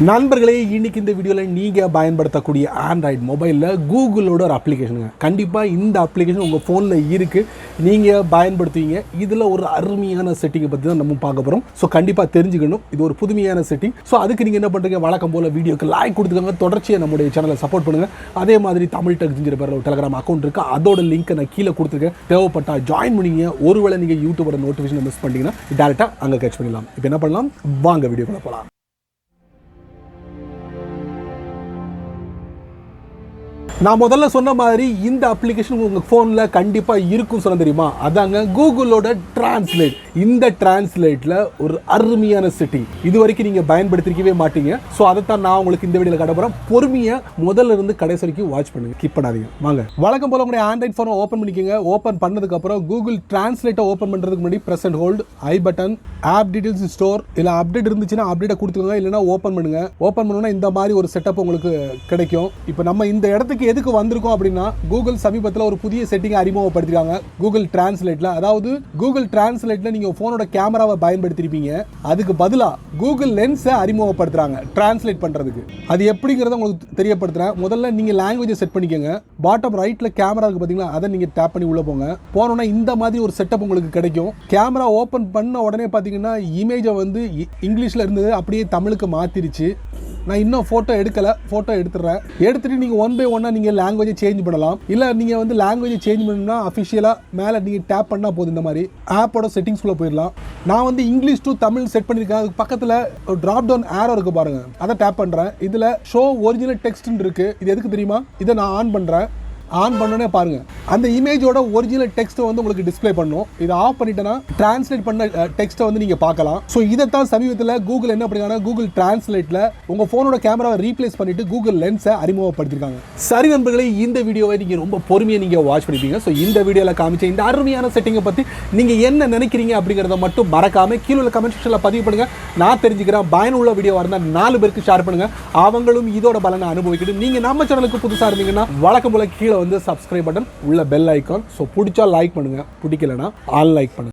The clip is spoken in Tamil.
நண்பர்களே, இன்னைக்கு இந்த வீடியோவில் நீங்கள் பயன்படுத்தக்கூடிய ஆண்ட்ராய்டு மொபைலில் கூகுளோட ஒரு அப்ளிகேஷனுங்க. கண்டிப்பாக இந்த அப்ளிகேஷன் உங்கள் ஃபோனில் இருக்குது, நீங்கள் பயன்படுத்துவீங்க. இதில் ஒரு அருமையான செட்டிங்கை பற்றி தான் நம்ம பார்க்க போகிறோம். ஸோ கண்டிப்பாக தெரிஞ்சுக்கணும், இது ஒரு புதுமையான செட்டிங். ஸோ அதுக்கு நீங்கள் என்ன பண்ணுறீங்க, வழக்கம் போல் வீடியோக்கு லைக் கொடுத்துக்கோங்க, தொடர்ச்சியாக நம்முடைய சேனலை சப்போர்ட் பண்ணுங்கள். அதே மாதிரி தமிழ் டெக்ங்கிற பேரில் ஒரு டெலிகிராம் அக்கௌண்ட் இருக்குது, அதோட லிங்க்கை நான் கீழே கொடுத்துருக்கேன். தேவைப்பட்டால் ஜாயின் பண்ணிங்க. ஒருவேளை நீங்கள் யூடியூபோட நோட்டிஃபிகேஷன் மிஸ் பண்ணிட்டீங்கன்னா டேரெக்டாக அங்கே கேட்ச் பண்ணிடலாம். இப்போ என்ன பண்ணலாம், வாங்க வீடியோக்குள்ளே போகலாம். நான் முதல்ல சொன்ன மாதிரி இந்த அப்ளிகேஷன் உங்கள் ஃபோனில் கண்டிப்பாக இருக்கும் சொன்ன தெரியுமா, அதாங்க கூகுளோட டிரான்ஸ்லேட். இந்த டிரான்ஸ்லேட்டில் ஒரு அருமையான செட்டிங் இது வரைக்கும் நீங்கள் பயன்படுத்திருக்கவே மாட்டீங்க. ஸோ அதைத்தான் நான் உங்களுக்கு இந்த வீடியோவில் காட்ட போகிறேன். பொறுமையாக முதல்ல இருந்து கடைசி வரைக்கும் வாட்ச் பண்ணுங்க, கிப் பண்ணாதீங்க. வாங்க வழக்கம் போல உங்களுடைய ஆண்ட்ராய்ட் ஃபோனை ஓப்பன் பண்ணிக்கோங்க. ஓப்பன் பண்ணதுக்கப்புறம் கூகுள் டிரான்ஸ்லேட்டை ஓப்பன் பண்ணுறதுக்கு முன்னாடி press and hold I button, app details store. இல்லை அப்டேட் இருந்துச்சுன்னா அப்டேட்டை கொடுத்துக்கோங்க, இல்லைனா ஓப்பன் பண்ணுங்க. ஓப்பன் பண்ணோன்னா இந்த மாதிரி ஒரு செட்டப் உங்களுக்கு கிடைக்கும். இப்போ நம்ம இந்த இடத்துக்கு எதுக்கு வந்திருக்கோம் அப்படின்னா, கூகுள் சமீபத்தில் ஒரு புதிய செட்டிங் அறிமுகப்படுத்திருக்காங்க கூகுள் டிரான்ஸ்லேட்ல. அதாவது கூகுள் டிரான்ஸ்லேட்ல நீங்க போனோட கேமராவை பயன்படுத்திருப்பீங்க, அதுக்கு பதிலாக கூகுள் லென்ஸை அறிமுகப்படுத்துறாங்க டிரான்ஸ்லேட் பண்றதுக்கு. அது எப்படிங்கிறத உங்களுக்கு தெரியப்படுத்துறேன். முதல்ல நீங்க லாங்குவேஜை செட் பண்ணிக்கோங்க. பாட்டம் ரைட்ல கேமரா இருக்கு பாத்தீங்களா, அதை நீங்க டேப் பண்ணி உள்ள போங்க. போனோன்னா இந்த மாதிரி ஒரு செட்டப் உங்களுக்கு கிடைக்கும். கேமரா ஓபன் பண்ண உடனே பாத்தீங்கன்னா இமேஜை வந்து இங்கிலீஷ்ல இருந்தது அப்படியே தமிழுக்கு மாத்திருச்சு. நான் இன்னும் ஃபோட்டோ எடுக்கலை, ஃபோட்டோ எடுத்துடுறேன். எடுத்துகிட்டு நீங்கள் ஒன் பை ஒன்னாக நீங்கள் லாங்குவேஜை சேஞ்ச் பண்ணலாம். இல்லை நீங்கள் வந்து லாங்குவேஜை சேஞ்ச் பண்ணணும்னா அஃபிஷியலாக மேலே நீங்கள் டேப் பண்ணால் போதும். இந்த மாதிரி ஆப்போட செட்டிங்ஸ்குள்ளே போயிடலாம். நான் வந்து இங்கிலீஷ் டு தமிழ் செட் பண்ணியிருக்கேன். அதுக்கு பக்கத்தில் ஒரு ட்ராப் டவுன் ஏரோ இருக்குது பாருங்கள், அதை டேப் பண்ணுறேன். இதில் ஷோ ஒரிஜினல் டெக்ஸ்ட்னு இருக்குது. இது எதுக்கு தெரியுமா, இதை நான் ஆன் பண்ணுறேன். ஆன் பண்ணோன்னே பாருங்க, அந்த இமேஜோட ஒரிஜினல் டெக்ஸ்ட்டை வந்து உங்களுக்கு டிஸ்பிளே பண்ணும். இதை ஆஃப் பண்ணிட்டேன்னா டிரான்ஸ்லேட் பண்ண டெக்ஸ்ட்டை வந்து நீங்கள் பார்க்கலாம். ஸோ இதைத்தான் சமீபத்தில் கூகுள் என்ன பண்ணிருக்காங்கன்னா, கூகுள் டிரான்ஸ்லேட்டில் உங்கள் ஃபோனோட கேமராவை ரீப்ளேஸ் பண்ணிட்டு கூகுள் லென்ஸை அறிமுகப்படுத்திருக்காங்க. சரி நண்பர்களே, இந்த வீடியோவை நீங்கள் ரொம்ப பொறுமையாக நீங்கள் வாட்ச் பண்ணிப்பீங்க. ஸோ இந்த வீடியோவில் காமிச்ச இந்த அருமையான செட்டிங்கை பற்றி நீங்கள் என்ன நினைக்கிறீங்க அப்படிங்கிறத மட்டும் மறக்காமல் கீழே உள்ள கமெண்ட் செக்ஷனில் பதிவு பண்ணுங்கள். நான் தெரிஞ்சுக்கிறேன். பயனுள்ள வீடியோவாக இருந்தால் 4 பேருக்கு ஷேர் பண்ணுங்கள், அவங்களும் இதோட பலனை அனுபவிக்கிட்டு. நீங்கள் நம்ம சேனலுக்கு புதுசாக இருந்தீங்கன்னா வழக்கம் போல கீழே வந்து சப்ஸ்கிரைப் பட்டன், உள்ள பெல் ஐக்கான். ஸோ பிடிச்சா லைக் பண்ணுங்க, பிடிக்கலனா அன்லைக் பண்ணுங்க.